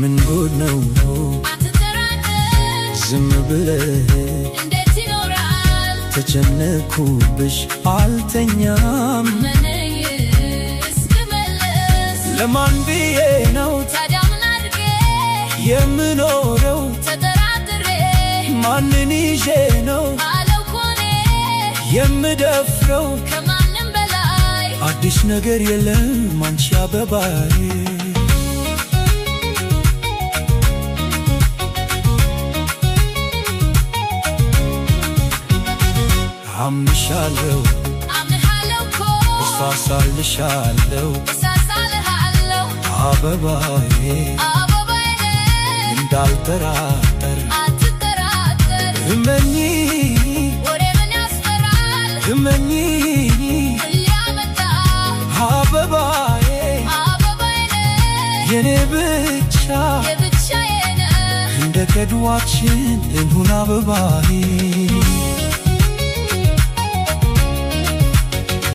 ምን ጉድ ነው አትጠራጠር ዝም ብለህ እንዴት ይኖራል ተጨነኩብሽ አልተኛም እስክመለስ ለማን ብዬ ነው ታዲያ ምን አድርጌ የምኖረው ተጠራጥሬ ማንን ይዤ ነው አለው ኮኔ የምደፍረው ከማንም በላይ አዲስ ነገር የለም አንቺ አበባዬ አምንሻለሁ አምንሃለሁ እኮ እሳሳልሻለሁ እሳሳልሃለሁ አበባዬ አበባዬ እንዳልጠራጠር አትጠራጠር እመኚ ወሬ ምን ያስፈራል እመኚ ሊያመጣ አበባዬ አበባዬ የኔ ብቻ የብቻዬ ነህ እንደ ከድዋችን እንሁን አበባዬ